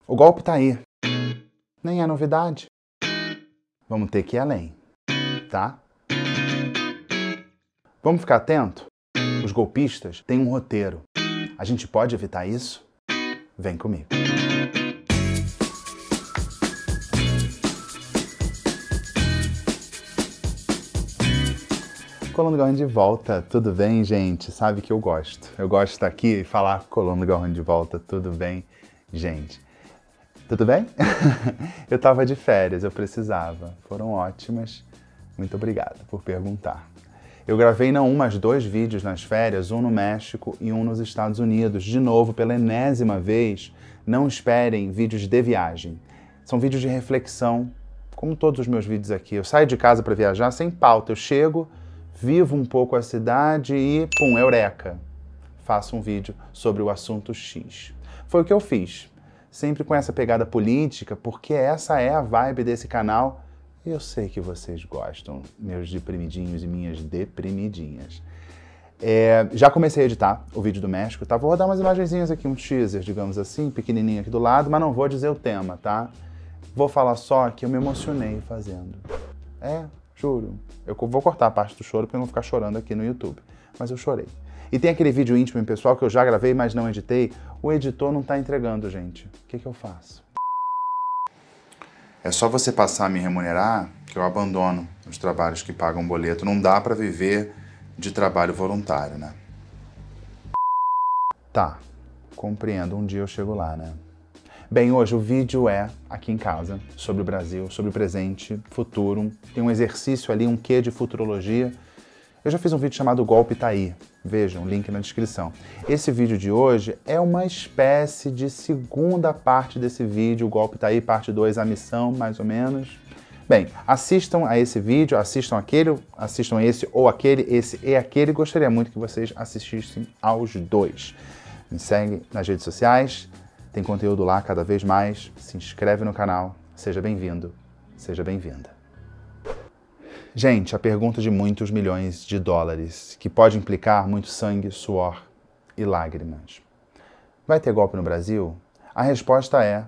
O golpe tá aí. Nem é novidade. Vamos ter que ir além, tá? Vamos ficar atento? Os golpistas têm um roteiro. A gente pode evitar isso? Vem comigo. Colombo Garrone de volta, tudo bem, gente? Sabe que eu gosto. Eu gosto de estar aqui e falar Colombo Garrone de volta, tudo bem, gente? Tudo bem? Eu estava de férias, eu precisava. Foram ótimas. Muito obrigado por perguntar. Eu gravei não um, mas 2 vídeos nas férias, um no México e um nos Estados Unidos. De novo, pela enésima vez, não esperem vídeos de viagem. São vídeos de reflexão, como todos os meus vídeos aqui. Eu saio de casa para viajar sem pauta. Eu chego, vivo um pouco a cidade e, pum, eureka! Faço um vídeo sobre o assunto X. Foi o que eu fiz. Sempre com essa pegada política, porque essa é a vibe desse canal. E eu sei que vocês gostam, meus deprimidinhos e minhas deprimidinhas. Já comecei a editar o vídeo do México, tá? Vou rodar umas imagenzinhas aqui, um teaser, digamos assim, pequenininho aqui do lado, mas não vou dizer o tema, tá? Vou falar só que eu me emocionei fazendo. Juro. Eu vou cortar a parte do choro para eu não ficar chorando aqui no YouTube. Mas eu chorei. E tem aquele vídeo íntimo e pessoal que eu já gravei, mas não editei. O editor não tá entregando, gente. O que eu faço? É só você passar a me remunerar que eu abandono os trabalhos que pagam boleto. Não dá para viver de trabalho voluntário, né? Tá. Compreendo. Um dia eu chego lá, né? Bem, hoje o vídeo é aqui em casa, sobre o Brasil, sobre o presente, futuro. Tem um exercício ali, um quê de futurologia. Eu já fiz um vídeo chamado Golpe Tá Aí. Vejam, link na descrição. Esse vídeo de hoje é uma espécie de segunda parte desse vídeo, o Golpe Tá Aí, parte 2, a missão, mais ou menos. Bem, assistam a esse vídeo, assistam aquele, assistam esse ou aquele, esse e aquele. Gostaria muito que vocês assistissem aos 2. Me segue nas redes sociais. Tem conteúdo lá cada vez mais. Se inscreve no canal. Seja bem-vindo. Seja bem-vinda. Gente, a pergunta de muitos milhões de dólares, que pode implicar muito sangue, suor e lágrimas. Vai ter golpe no Brasil? A resposta é: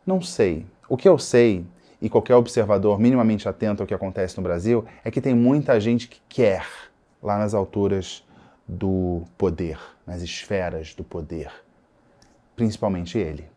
não sei. O que eu sei, e qualquer observador minimamente atento ao que acontece no Brasil, é que tem muita gente que quer lá nas alturas do poder, nas esferas do poder. Principalmente ele.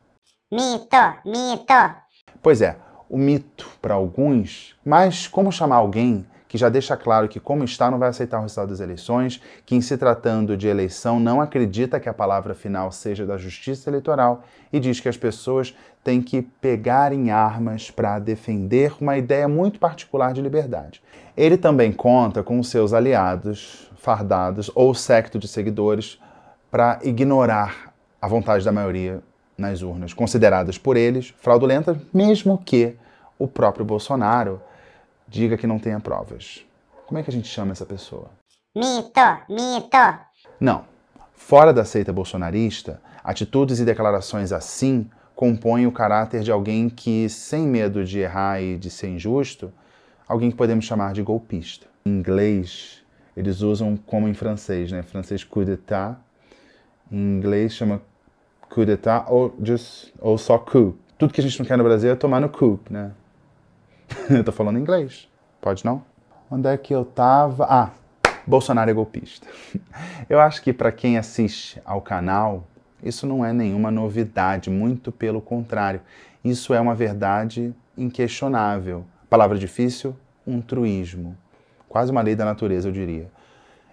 Mito, mito. Pois é, o mito para alguns, mas como chamar alguém que já deixa claro que como está não vai aceitar o resultado das eleições, que em se tratando de eleição não acredita que a palavra final seja da justiça eleitoral e diz que as pessoas têm que pegar em armas para defender uma ideia muito particular de liberdade. Ele também conta com seus aliados fardados ou séquito de seguidores para ignorar a vontade da maioria nas urnas, consideradas por eles fraudulentas, mesmo que o próprio Bolsonaro diga que não tenha provas. Como é que a gente chama essa pessoa? Mito, mito. Não. Fora da seita bolsonarista, atitudes e declarações assim compõem o caráter de alguém que, sem medo de errar e de ser injusto, alguém que podemos chamar de golpista. Em inglês, eles usam como em francês, né? Em francês, coup d'état. Em inglês chama coup d'état ou só coup. Tudo que a gente não quer no Brasil é tomar no coup, né? Eu tô falando inglês. Pode não? Onde é que eu tava? Bolsonaro é golpista. Eu acho que para quem assiste ao canal, isso não é nenhuma novidade, muito pelo contrário. Isso é uma verdade inquestionável. Palavra difícil, um truísmo. Quase uma lei da natureza, eu diria.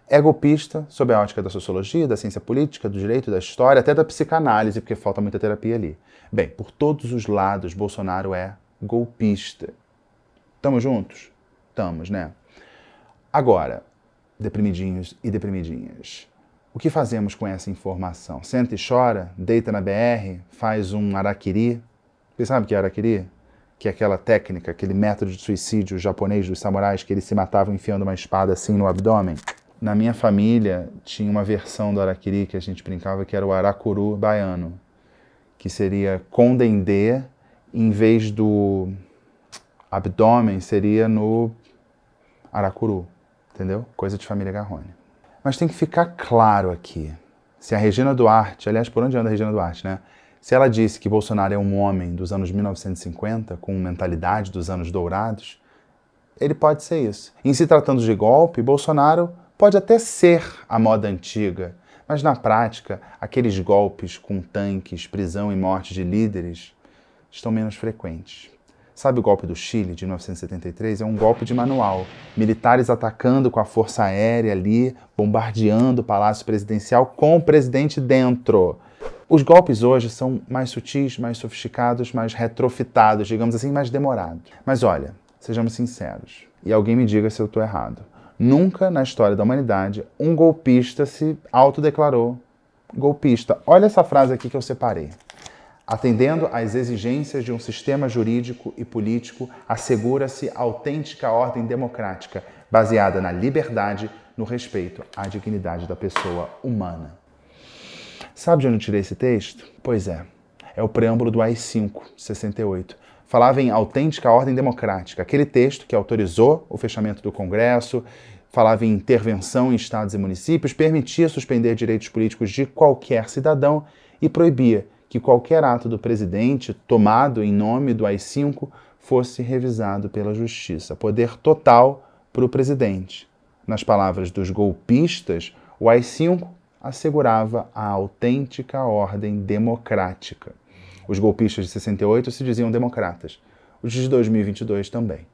É golpista sob a ótica da sociologia, da ciência política, do direito, da história, até da psicanálise, porque falta muita terapia ali. Bem, por todos os lados, Bolsonaro é golpista. Tamo juntos? Tamos, né? Agora, deprimidinhos e deprimidinhas, o que fazemos com essa informação? Senta e chora, deita na BR, faz um harakiri. Você sabe o que é harakiri? Que é aquela técnica, aquele método de suicídio japonês dos samurais que eles se matavam enfiando uma espada assim no abdômen. Na minha família tinha uma versão do harakiri que a gente brincava que era o aracuru baiano, que seria com dendê, em vez do abdômen seria no aracuru, entendeu? Coisa de família Garrone. Mas tem que ficar claro aqui, se a Regina Duarte, aliás, por onde anda a Regina Duarte, né? Se ela disse que Bolsonaro é um homem dos anos 1950, com mentalidade dos anos dourados, ele pode ser isso. Em se tratando de golpe, Bolsonaro pode até ser a moda antiga, mas na prática, aqueles golpes com tanques, prisão e morte de líderes estão menos frequentes. Sabe o golpe do Chile, de 1973? É um golpe de manual. Militares atacando com a força aérea ali, bombardeando o Palácio Presidencial com o presidente dentro. Os golpes hoje são mais sutis, mais sofisticados, mais retrofitados, digamos assim, mais demorados. Mas olha, sejamos sinceros, e alguém me diga se eu estou errado. Nunca na história da humanidade um golpista se autodeclarou golpista. Olha essa frase aqui que eu separei. Atendendo às exigências de um sistema jurídico e político, assegura-se autêntica ordem democrática, baseada na liberdade, no respeito à dignidade da pessoa humana. Sabe de onde eu tirei esse texto? Pois é o preâmbulo do AI-5, de 68. Falava em autêntica ordem democrática, aquele texto que autorizou o fechamento do Congresso, falava em intervenção em estados e municípios, permitia suspender direitos políticos de qualquer cidadão e proibia que qualquer ato do presidente tomado em nome do AI-5 fosse revisado pela justiça. Poder total para o presidente. Nas palavras dos golpistas, o AI-5 assegurava a autêntica ordem democrática. Os golpistas de 68 se diziam democratas. Os de 2022 também.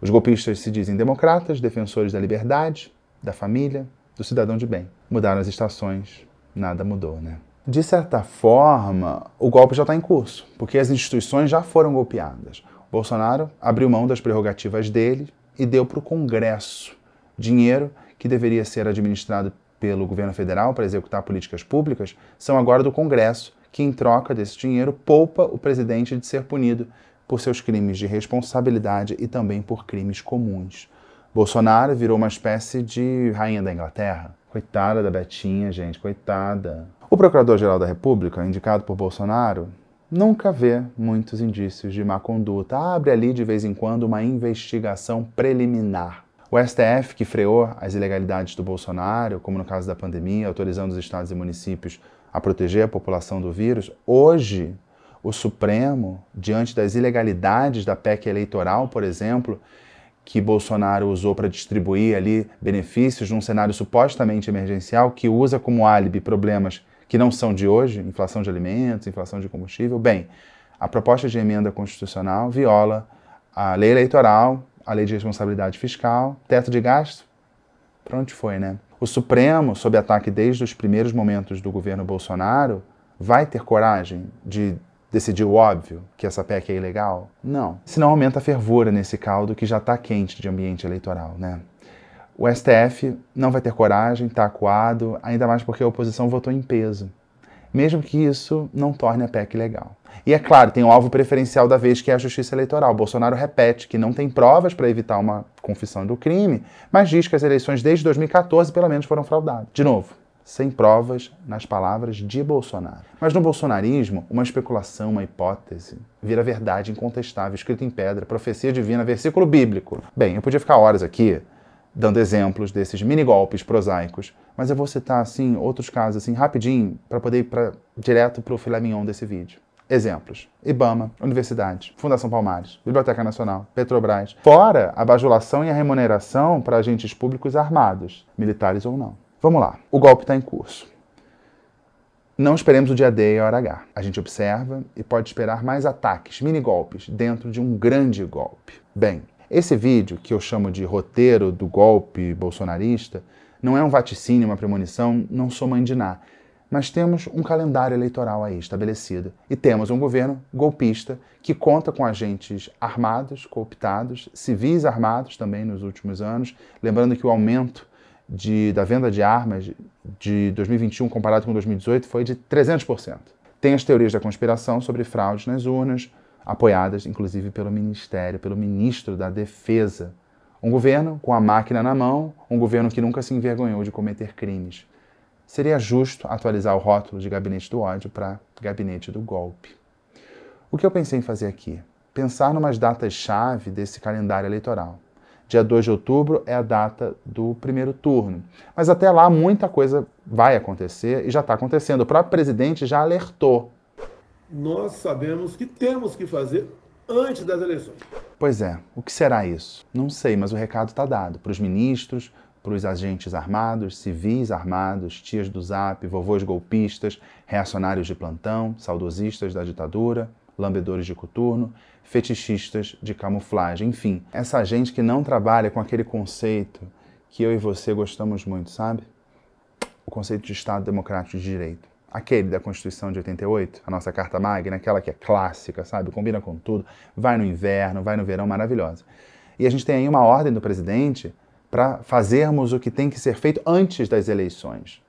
Os golpistas se dizem democratas, defensores da liberdade, da família, do cidadão de bem. Mudaram as estações, nada mudou, né? De certa forma, o golpe já está em curso, porque as instituições já foram golpeadas. Bolsonaro abriu mão das prerrogativas dele e deu para o Congresso dinheiro que deveria ser administrado pelo governo federal para executar políticas públicas, são agora do Congresso, que em troca desse dinheiro poupa o presidente de ser punido por seus crimes de responsabilidade e também por crimes comuns. Bolsonaro virou uma espécie de rainha da Inglaterra. Coitada da Betinha, gente, coitada. O Procurador-Geral da República, indicado por Bolsonaro, nunca vê muitos indícios de má conduta. Abre ali, de vez em quando, uma investigação preliminar. O STF, que freou as ilegalidades do Bolsonaro, como no caso da pandemia, autorizando os estados e municípios a proteger a população do vírus, hoje, o Supremo, diante das ilegalidades da PEC eleitoral, por exemplo, que Bolsonaro usou para distribuir ali benefícios num cenário supostamente emergencial, que usa como álibi problemas que não são de hoje, inflação de alimentos, inflação de combustível. Bem, a proposta de emenda constitucional viola a lei eleitoral, a lei de responsabilidade fiscal, teto de gasto. Para onde foi, né? O Supremo, sob ataque desde os primeiros momentos do governo Bolsonaro, vai ter coragem de decidir o óbvio, que essa PEC é ilegal? Não. Senão aumenta a fervura nesse caldo que já está quente de ambiente eleitoral, né? O STF não vai ter coragem, está acuado, ainda mais porque a oposição votou em peso. Mesmo que isso não torne a PEC legal. E é claro, tem o alvo preferencial da vez, que é a justiça eleitoral. Bolsonaro repete que não tem provas para evitar uma confissão do crime, mas diz que as eleições desde 2014 pelo menos foram fraudadas. De novo, sem provas nas palavras de Bolsonaro. Mas no bolsonarismo, uma especulação, uma hipótese, vira verdade incontestável, escrita em pedra, profecia divina, versículo bíblico. Bem, eu podia ficar horas aqui dando exemplos desses mini-golpes prosaicos, mas eu vou citar, assim, outros casos, assim, rapidinho, para poder ir direto para o filé mignon desse vídeo. Exemplos: IBAMA, universidades, Fundação Palmares, Biblioteca Nacional, Petrobras. Fora a bajulação e a remuneração para agentes públicos armados, militares ou não. Vamos lá, o golpe está em curso. Não esperemos o dia D e a hora H. A gente observa e pode esperar mais ataques, mini-golpes, dentro de um grande golpe. Bem, esse vídeo, que eu chamo de roteiro do golpe bolsonarista, não é um vaticínio, uma premonição, não sou mãe de Ná. Mas temos um calendário eleitoral aí estabelecido. E temos um governo golpista que conta com agentes armados, cooptados, civis armados também nos últimos anos. Lembrando que o aumento da venda de armas de 2021 comparado com 2018 foi de 300%. Tem as teorias da conspiração sobre fraudes nas urnas, apoiadas inclusive pelo Ministério, pelo Ministro da Defesa. Um governo com a máquina na mão, um governo que nunca se envergonhou de cometer crimes. Seria justo atualizar o rótulo de gabinete do ódio para gabinete do golpe. O que eu pensei em fazer aqui? Pensar numas datas-chave desse calendário eleitoral. Dia 2 de outubro é a data do primeiro turno. Mas até lá muita coisa vai acontecer e já está acontecendo. O próprio presidente já alertou. nós sabemos que temos que fazer antes das eleições. Pois é, o que será isso? Não sei, mas o recado está dado para os ministros, para os agentes armados, civis armados, tias do Zap, vovôs golpistas, reacionários de plantão, saudosistas da ditadura, lambedores de coturno, fetichistas de camuflagem, enfim, essa gente que não trabalha com aquele conceito que eu e você gostamos muito, sabe? O conceito de Estado Democrático de Direito. Aquele da Constituição de 88, a nossa Carta Magna, aquela que é clássica, sabe? Combina com tudo, vai no inverno, vai no verão, maravilhosa. E a gente tem aí uma ordem do presidente para fazermos o que tem que ser feito antes das eleições.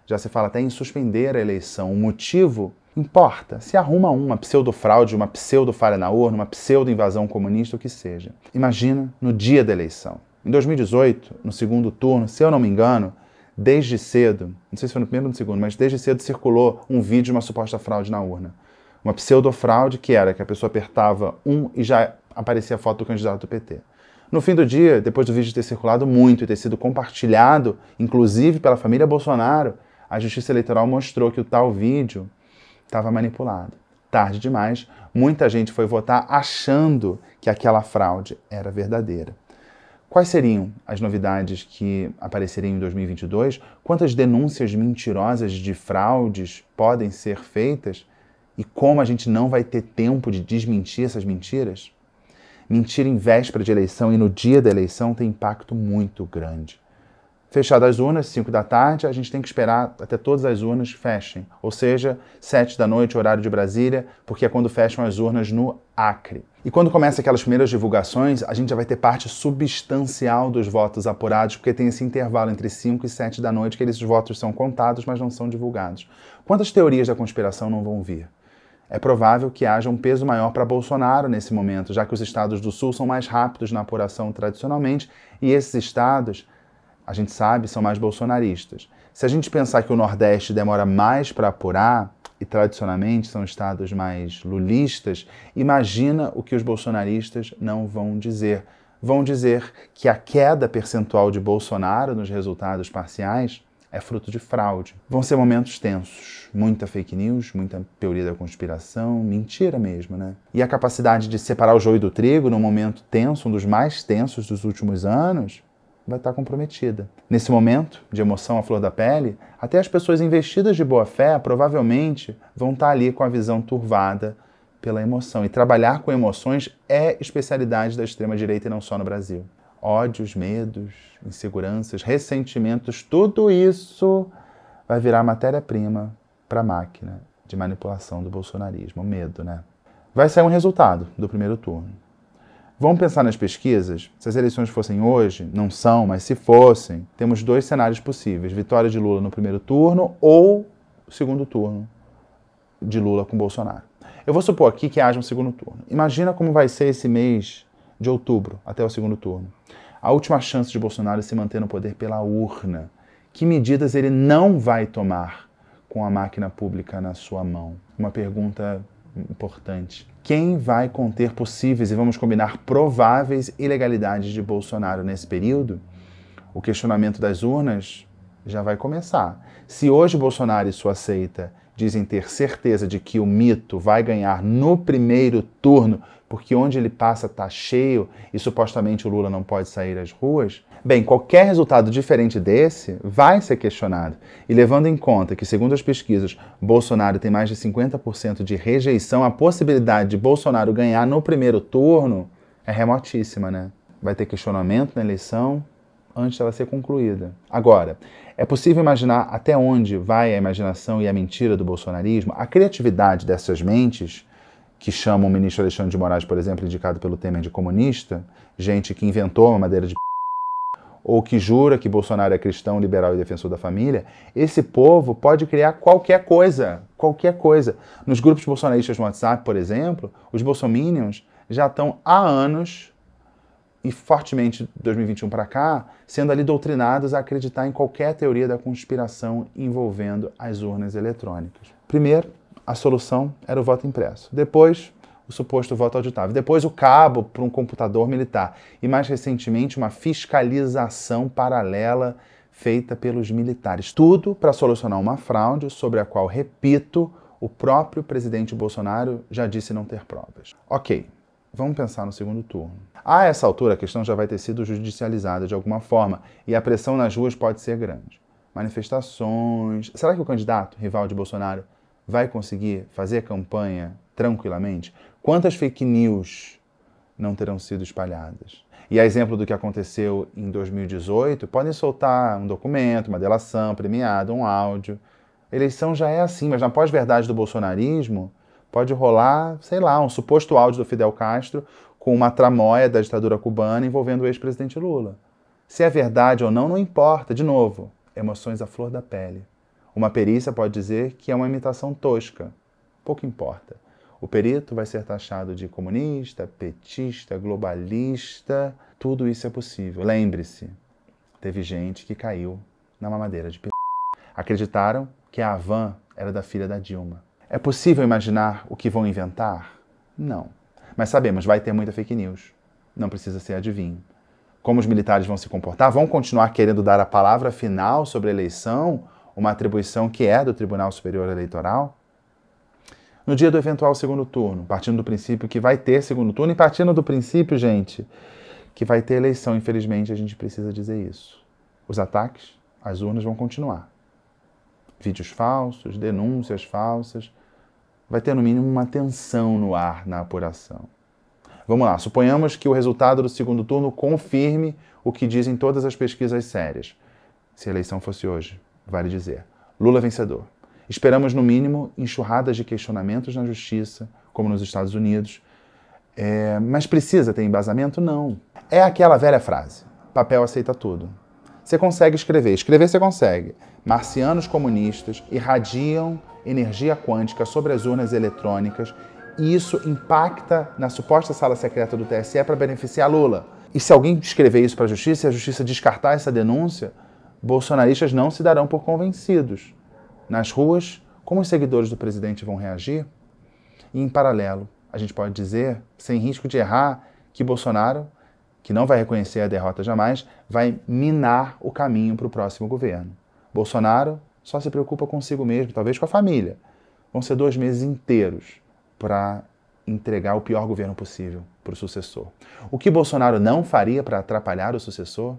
Já se fala até em suspender a eleição. O motivo importa. Se arruma uma pseudo-fraude, uma pseudo-falha na urna, uma pseudo-invasão comunista, o que seja. Imagina no dia da eleição. Em 2018, no segundo turno, se eu não me engano, desde cedo, não sei se foi no primeiro ou no segundo, mas desde cedo circulou um vídeo de uma suposta fraude na urna. Uma pseudo-fraude que era que a pessoa apertava e já aparecia a foto do candidato do PT. No fim do dia, depois do vídeo ter circulado muito e ter sido compartilhado, inclusive pela família Bolsonaro, a Justiça Eleitoral mostrou que o tal vídeo estava manipulado. Tarde demais, muita gente foi votar achando que aquela fraude era verdadeira. Quais seriam as novidades que apareceriam em 2022? Quantas denúncias mentirosas de fraudes podem ser feitas? E como a gente não vai ter tempo de desmentir essas mentiras? Mentir em véspera de eleição e no dia da eleição tem impacto muito grande. Fechadas as urnas, 5 da tarde, a gente tem que esperar até todas as urnas fechem. Ou seja, 7 da noite, horário de Brasília, porque é quando fecham as urnas no Acre. E quando começam aquelas primeiras divulgações, a gente já vai ter parte substancial dos votos apurados, porque tem esse intervalo entre 5 e 7 da noite, que esses votos são contados, mas não são divulgados. Quantas teorias da conspiração não vão vir? É provável que haja um peso maior para Bolsonaro nesse momento, já que os estados do Sul são mais rápidos na apuração tradicionalmente, e esses estados, a gente sabe, são mais bolsonaristas. Se a gente pensar que o Nordeste demora mais para apurar, e tradicionalmente são estados mais lulistas, imagina o que os bolsonaristas não vão dizer. Vão dizer que a queda percentual de Bolsonaro nos resultados parciais é fruto de fraude. Vão ser momentos tensos, muita fake news, muita teoria da conspiração, mentira mesmo, né? E a capacidade de separar o joio do trigo num momento tenso, um dos mais tensos dos últimos anos, vai estar comprometida. Nesse momento de emoção à flor da pele, até as pessoas investidas de boa fé provavelmente vão estar ali com a visão turvada pela emoção. E trabalhar com emoções é especialidade da extrema-direita e não só no Brasil. Ódios, medos, inseguranças, ressentimentos, tudo isso vai virar matéria-prima para a máquina de manipulação do bolsonarismo. Medo, né? Vai sair um resultado do primeiro turno. Vamos pensar nas pesquisas? Se as eleições fossem hoje, não são, mas se fossem, temos 2 cenários possíveis. Vitória de Lula no primeiro turno ou segundo turno de Lula com Bolsonaro. Eu vou supor aqui que haja um segundo turno. Imagina como vai ser esse mês de outubro até o segundo turno. A última chance de Bolsonaro se manter no poder pela urna. Que medidas ele não vai tomar com a máquina pública na sua mão? Uma pergunta importante. Quem vai conter possíveis e, vamos combinar, prováveis ilegalidades de Bolsonaro nesse período? O questionamento das urnas já vai começar. Se hoje Bolsonaro e sua seita dizem ter certeza de que o mito vai ganhar no primeiro turno, porque onde ele passa está cheio e supostamente o Lula não pode sair às ruas, bem, qualquer resultado diferente desse vai ser questionado. E levando em conta que, segundo as pesquisas, Bolsonaro tem mais de 50% de rejeição, a possibilidade de Bolsonaro ganhar no primeiro turno é remotíssima, né? Vai ter questionamento na eleição antes dela ser concluída. Agora, é possível imaginar até onde vai a imaginação e a mentira do bolsonarismo? A criatividade dessas mentes, que chamam o ministro Alexandre de Moraes, por exemplo, indicado pelo Temer de comunista, gente que inventou uma madeira de ou que jura que Bolsonaro é cristão, liberal e defensor da família, esse povo pode criar qualquer coisa, qualquer coisa. Nos grupos bolsonaristas no WhatsApp, por exemplo, os bolsominions já estão há anos, e fortemente de 2021 para cá, sendo ali doutrinados a acreditar em qualquer teoria da conspiração envolvendo as urnas eletrônicas. Primeiro, a solução era o voto impresso. Depois, o suposto voto auditável. Depois, o cabo para um computador militar. E, mais recentemente, uma fiscalização paralela feita pelos militares. Tudo para solucionar uma fraude sobre a qual, repito, O próprio presidente Bolsonaro já disse não ter provas. Ok, vamos pensar no segundo turno. A essa altura, a questão já vai ter sido judicializada de alguma forma e a pressão nas ruas pode ser grande. Manifestações... Será que o candidato rival de Bolsonaro vai conseguir fazer campanha tranquilamente? Quantas fake news não terão sido espalhadas? E a exemplo do que aconteceu em 2018, podem soltar um documento, uma delação premiada, um áudio. A eleição já é assim, mas na pós-verdade do bolsonarismo pode rolar, sei lá, um suposto áudio do Fidel Castro com uma tramóia da ditadura cubana envolvendo o ex-presidente Lula. Se é verdade ou não, não importa. De novo, emoções à flor da pele. Uma perícia pode dizer que é uma imitação tosca. Pouco importa. O perito vai ser taxado de comunista, petista, globalista. Tudo isso é possível. Lembre-se, teve gente que caiu na mamadeira de p***. Acreditaram que a Havan era da filha da Dilma. É possível imaginar o que vão inventar? Não. Mas sabemos, vai ter muita fake news. Não precisa ser adivinho. Como os militares vão se comportar? Vão continuar querendo dar a palavra final sobre a eleição, uma atribuição que é do Tribunal Superior Eleitoral? No dia do eventual segundo turno, partindo do princípio que vai ter segundo turno e partindo do princípio, gente, que vai ter eleição, infelizmente, a gente precisa dizer isso. Os ataques às urnas vão continuar. Vídeos falsos, denúncias falsas. Vai ter, no mínimo, uma tensão no ar na apuração. Vamos lá, suponhamos que o resultado do segundo turno confirme o que dizem todas as pesquisas sérias. Se a eleição fosse hoje, vale dizer. Lula vencedor. Esperamos, no mínimo, enxurradas de questionamentos na justiça, como nos Estados Unidos. Mas precisa ter embasamento? Não. É aquela velha frase, papel aceita tudo. Você consegue escrever você consegue. Marcianos comunistas irradiam energia quântica sobre as urnas eletrônicas e isso impacta na suposta sala secreta do TSE para beneficiar Lula. E se alguém escrever isso para a justiça e a justiça descartar essa denúncia, bolsonaristas não se darão por convencidos. Nas ruas, como os seguidores do presidente vão reagir? E, em paralelo, a gente pode dizer, sem risco de errar, que Bolsonaro, que não vai reconhecer a derrota jamais, vai minar o caminho para o próximo governo. Bolsonaro só se preocupa consigo mesmo, talvez com a família. Vão ser 2 meses inteiros para entregar o pior governo possível para o sucessor. O que Bolsonaro não faria para atrapalhar o sucessor?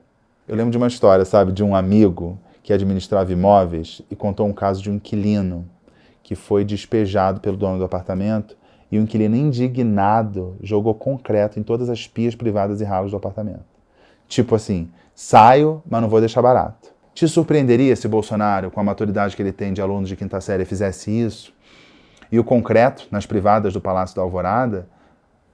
Eu lembro de uma história, sabe, de um amigo que administrava imóveis e contou um caso de um inquilino que foi despejado pelo dono do apartamento e o inquilino indignado jogou concreto em todas as pias privadas e ralos do apartamento. Tipo assim, saio, mas não vou deixar barato. Te surpreenderia se Bolsonaro, com a maturidade que ele tem de aluno de 5ª série, fizesse isso? E o concreto nas privadas do Palácio da Alvorada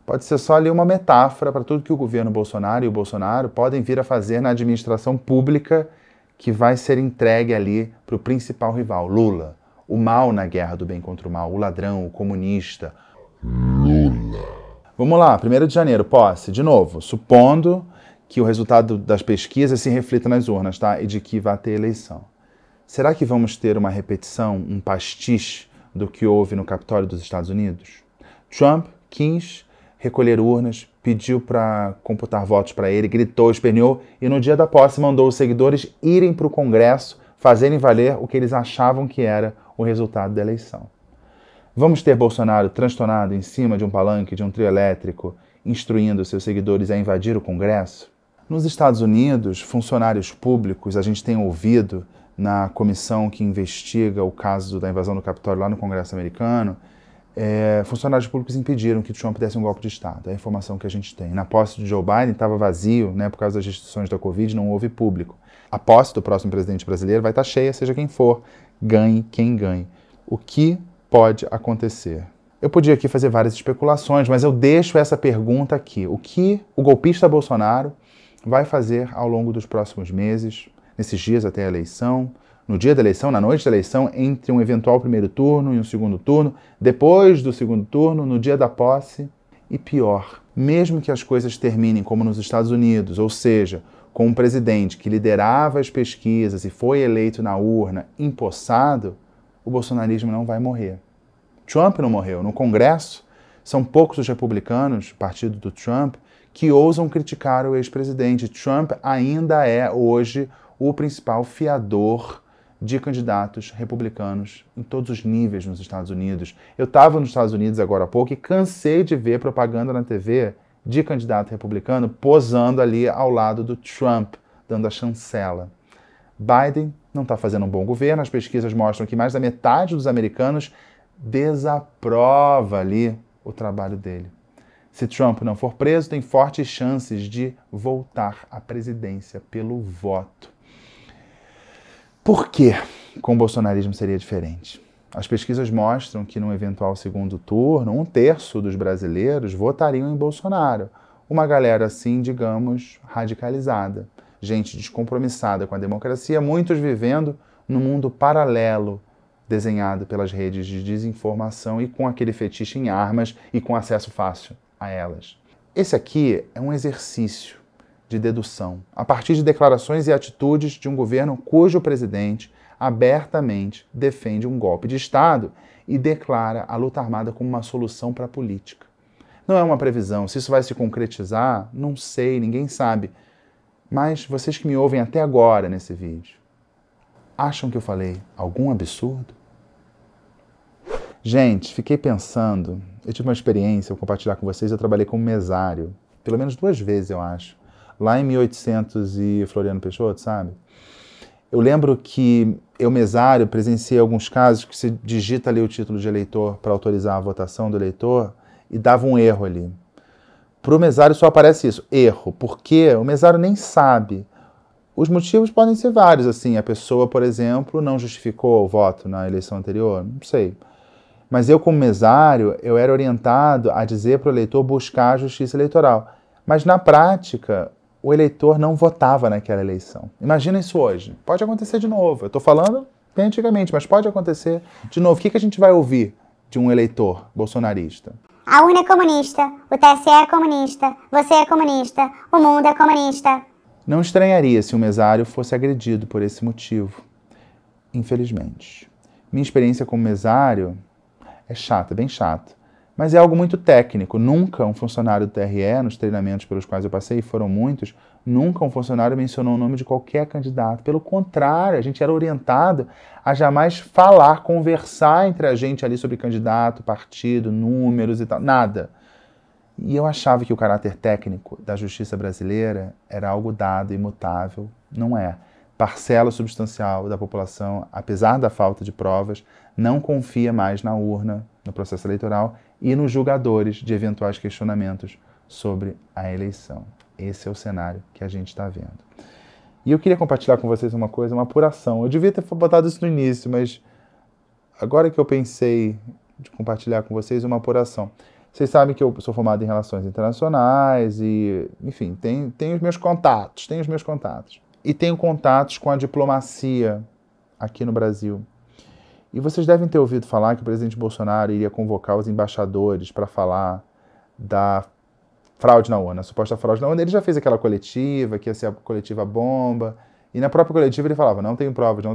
pode ser só ali uma metáfora para tudo que o governo Bolsonaro e o Bolsonaro podem vir a fazer na administração pública que vai ser entregue ali para o principal rival, Lula. O mal na guerra do bem contra o mal, o ladrão, o comunista. Lula. Vamos lá, 1º de janeiro, posse. De novo, supondo que o resultado das pesquisas se reflita nas urnas, tá? E de que vai ter eleição. Será que vamos ter uma repetição, um pastiche do que houve no Capitólio dos Estados Unidos? Trump quis recolher urnas, pediu para computar votos para ele, gritou, esperneou e no dia da posse mandou os seguidores irem para o Congresso fazerem valer o que eles achavam que era o resultado da eleição. Vamos ter Bolsonaro transtornado em cima de um palanque, de um trio elétrico, instruindo seus seguidores a invadir o Congresso? Nos Estados Unidos, funcionários públicos, a gente tem ouvido na comissão que investiga o caso da invasão do Capitólio lá no Congresso americano, funcionários públicos impediram que Trump desse um golpe de Estado. É a informação que a gente tem. Na posse de Joe Biden estava vazio, né, por causa das restrições da Covid, não houve público. A posse do próximo presidente brasileiro vai estar cheia, seja quem for, ganhe quem ganhe. O que pode acontecer? Eu podia aqui fazer várias especulações, mas eu deixo essa pergunta aqui. O que o golpista Bolsonaro vai fazer ao longo dos próximos meses, nesses dias até a eleição, no dia da eleição, na noite da eleição, entre um eventual 1º turno e um 2º turno, depois do 2º turno, no dia da posse, e pior, mesmo que as coisas terminem como nos Estados Unidos, ou seja, com um presidente que liderava as pesquisas e foi eleito na urna, empossado, o bolsonarismo não vai morrer. Trump não morreu. No Congresso, são poucos os republicanos, partido do Trump, que ousam criticar o ex-presidente. Trump ainda é, hoje, o principal fiador de candidatos republicanos em todos os níveis nos Estados Unidos. Eu estava nos Estados Unidos agora há pouco e cansei de ver propaganda na TV de candidato republicano posando ali ao lado do Trump, dando a chancela. Biden não está fazendo um bom governo, as pesquisas mostram que mais da metade dos americanos desaprova ali o trabalho dele. Se Trump não for preso, tem fortes chances de voltar à presidência pelo voto. Por que com o bolsonarismo seria diferente? As pesquisas mostram que num eventual segundo turno, 1/3 dos brasileiros votariam em Bolsonaro. Uma galera assim, digamos, radicalizada. Gente descompromissada com a democracia, muitos vivendo num mundo paralelo, desenhado pelas redes de desinformação e com aquele fetiche em armas e com acesso fácil a elas. Esse aqui é um exercício de dedução, a partir de declarações e atitudes de um governo cujo presidente abertamente defende um golpe de Estado e declara a luta armada como uma solução para a política. Não é uma previsão, se isso vai se concretizar, não sei, ninguém sabe. Mas vocês que me ouvem até agora nesse vídeo, acham que eu falei algum absurdo? Gente, fiquei pensando, eu tive uma experiência, vou compartilhar com vocês, eu trabalhei como mesário, pelo menos 2 vezes eu acho, lá em 1800 e Floriano Peixoto, sabe? Eu lembro que eu, mesário, presenciei alguns casos que você digita ali o título de eleitor para autorizar a votação do eleitor e dava um erro ali. Para o mesário só aparece isso, erro, porque o mesário nem sabe. Os motivos podem ser vários, assim, a pessoa, por exemplo, não justificou o voto na eleição anterior, não sei. Mas eu, como mesário, eu era orientado a dizer para o eleitor buscar a justiça eleitoral. Mas, na prática, o eleitor não votava naquela eleição. Imagina isso hoje. Pode acontecer de novo. Eu estou falando bem antigamente, mas pode acontecer de novo. O que a gente vai ouvir de um eleitor bolsonarista? A urna é comunista, o TSE é comunista, você é comunista, o mundo é comunista. Não estranharia se um mesário fosse agredido por esse motivo. Infelizmente. Minha experiência como mesário é chata, bem chata. Mas é algo muito técnico. Nunca um funcionário do TRE, nos treinamentos pelos quais eu passei, e foram muitos, nunca um funcionário mencionou o nome de qualquer candidato. Pelo contrário, a gente era orientado a jamais falar, conversar entre a gente ali sobre candidato, partido, números e tal. Nada. E eu achava que o caráter técnico da justiça brasileira era algo dado, imutável. Não é. Parcela substancial da população, apesar da falta de provas, não confia mais na urna, no processo eleitoral e nos julgadores de eventuais questionamentos sobre a eleição. Esse é o cenário que a gente está vendo. E eu queria compartilhar com vocês uma coisa, uma apuração. Eu devia ter botado isso no início, mas agora que eu pensei de compartilhar com vocês uma apuração. Vocês sabem que eu sou formado em Relações Internacionais e, enfim, tenho os meus contatos, E tenho contatos com a diplomacia aqui no Brasil. E vocês devem ter ouvido falar que o presidente Bolsonaro iria convocar os embaixadores para falar da fraude na urna, a suposta fraude na urna. Ele já fez aquela coletiva, que ia ser a coletiva bomba, e na própria coletiva ele falava, não tenho provas.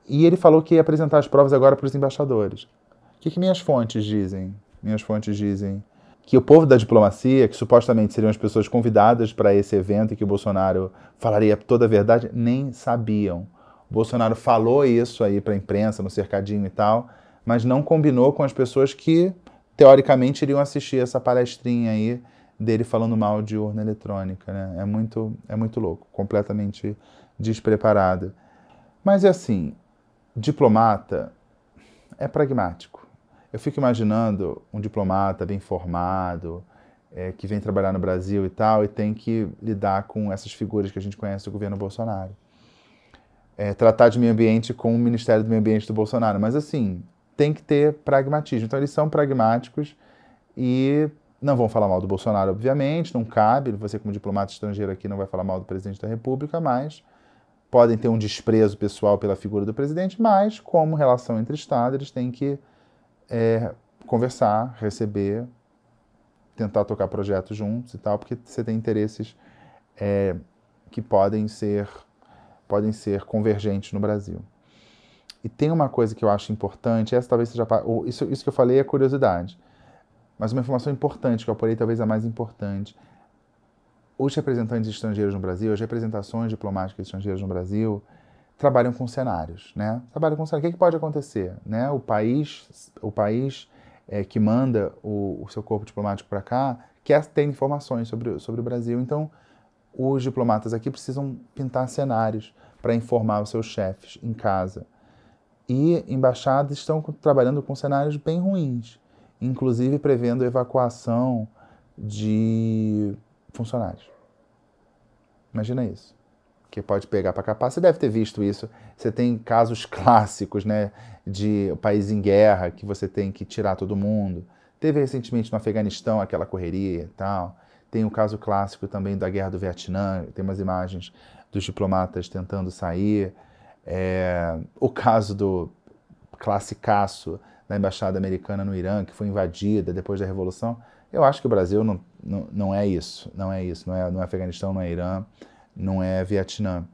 E ele falou que ia apresentar as provas agora para os embaixadores. O que minhas fontes dizem? Minhas fontes dizem que o povo da diplomacia, que supostamente seriam as pessoas convidadas para esse evento e que o Bolsonaro falaria toda a verdade, nem sabiam. O Bolsonaro falou isso aí para a imprensa, no cercadinho e tal, mas não combinou com as pessoas que, teoricamente, iriam assistir essa palestrinha aí dele falando mal de urna eletrônica, né? É muito louco, completamente despreparado. Mas é assim, diplomata é pragmático. Eu fico imaginando um diplomata bem formado, que vem trabalhar no Brasil e tal, e tem que lidar com essas figuras que a gente conhece do governo Bolsonaro. Tratar de meio ambiente com o Ministério do Meio Ambiente do Bolsonaro. Mas, assim, tem que ter pragmatismo. Então, eles são pragmáticos e não vão falar mal do Bolsonaro, obviamente, não cabe. Você, como diplomata estrangeiro aqui, não vai falar mal do presidente da República, mas podem ter um desprezo pessoal pela figura do presidente, mas, como relação entre Estados, eles têm que conversar, receber, tentar tocar projetos juntos e tal, porque você tem interesses que podem ser convergentes no Brasil. E tem uma coisa que eu acho importante, essa talvez seja... Isso que eu falei é curiosidade, mas uma informação importante, que eu apurei talvez a mais importante. Os representantes estrangeiros no Brasil, as representações diplomáticas estrangeiras no Brasil, trabalham com cenários, né? Trabalham com cenários. O que pode acontecer, né? O país que manda o seu corpo diplomático para cá quer ter informações sobre o Brasil. Então, os diplomatas aqui precisam pintar cenários para informar os seus chefes em casa. E embaixadas estão trabalhando com cenários bem ruins, inclusive prevendo evacuação de funcionários. Imagina isso. Que pode pegar para capar. Você deve ter visto isso. Você tem casos clássicos, né, de país em guerra, que você tem que tirar todo mundo. Teve recentemente no Afeganistão aquela correria e tal. Tem o caso clássico também da Guerra do Vietnã. Tem umas imagens dos diplomatas tentando sair. O caso do classicaço da Embaixada Americana no Irã, que foi invadida depois da Revolução. Eu acho que o Brasil não é isso. Não é isso. Não é Afeganistão, não é Irã, não é Vietnã.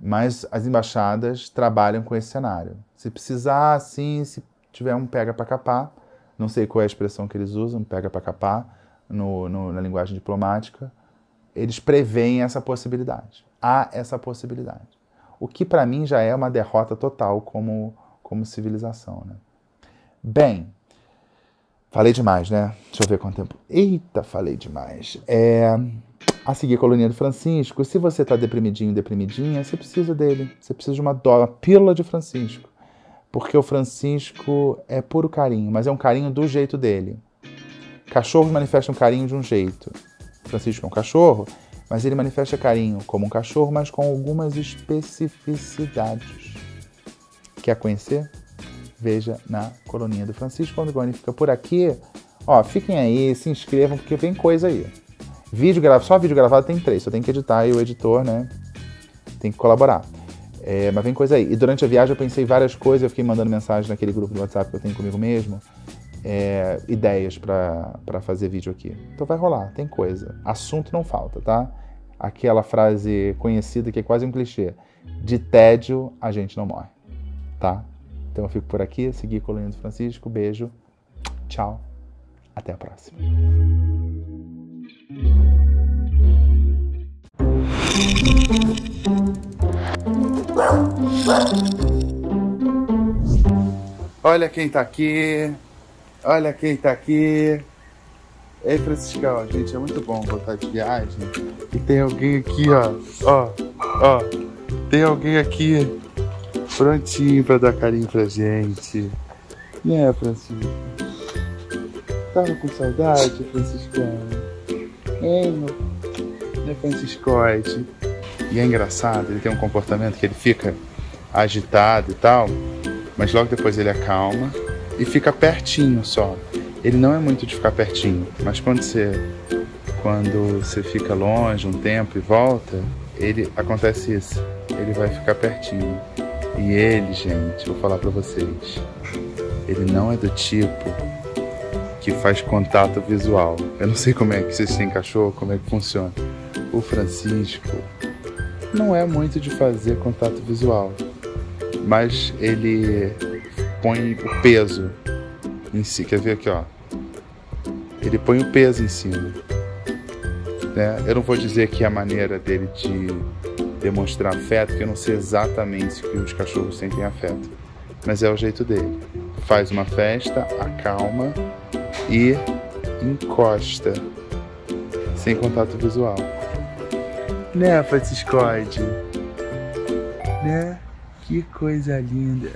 Mas as embaixadas trabalham com esse cenário. Se precisar, sim, se tiver um pega para capar, não sei qual é a expressão que eles usam, pega para capar, na linguagem diplomática, eles preveem essa possibilidade. Há essa possibilidade. O que para mim já é uma derrota total como civilização, né? Bem, falei demais, né? Deixa eu ver quanto tempo. Eita, falei demais. A seguir, a Colonia do Francisco. Se você está deprimidinho, deprimidinha, você precisa dele. Você precisa de uma pílula de Francisco. Porque o Francisco é puro carinho, mas é um carinho do jeito dele. Cachorros manifestam carinho de um jeito. O Francisco é um cachorro, mas ele manifesta carinho como um cachorro, mas com algumas especificidades. Quer conhecer? Veja na Colonia do Francisco. Quando o Goni fica por aqui, fiquem aí, se inscrevam, porque vem coisa aí. Só vídeo gravado tem 3, só tem que editar e o editor, né, tem que colaborar. Mas vem coisa aí. E durante a viagem eu pensei várias coisas, eu fiquei mandando mensagem naquele grupo do WhatsApp que eu tenho comigo mesmo, ideias para fazer vídeo aqui. Então vai rolar, tem coisa. Assunto não falta, tá? Aquela frase conhecida que é quase um clichê. De tédio a gente não morre, tá? Então eu fico por aqui, seguir Colonia do Francisco, beijo, tchau, até a próxima. Olha quem tá aqui. Olha quem tá aqui. Ei, Franciscão, gente, é muito bom voltar de viagem. E tem alguém aqui, ó. Tem alguém aqui prontinho pra dar carinho pra gente. Né, Francisco? Tava com saudade, Franciscão? Né, Franciscoide? E é engraçado, ele tem um comportamento que ele fica agitado e tal, mas logo depois ele acalma e fica pertinho só. Ele não é muito de ficar pertinho, mas quando você fica longe um tempo e volta, acontece isso. Ele vai ficar pertinho. E ele, gente, vou falar pra vocês, ele não é do tipo que faz contato visual. Eu não sei como é que vocês têm cachorro, como é que funciona. O Francisco não é muito de fazer contato visual, mas ele põe o peso em si. Quer ver aqui, ó? Ele põe o peso em cima, né? Eu não vou dizer que é a maneira dele de demonstrar afeto, porque eu não sei exatamente o que os cachorros sentem afeto, mas é o jeito dele. Faz uma festa, acalma e encosta, sem contato visual. Né, Franciscoide? Né? Que coisa linda.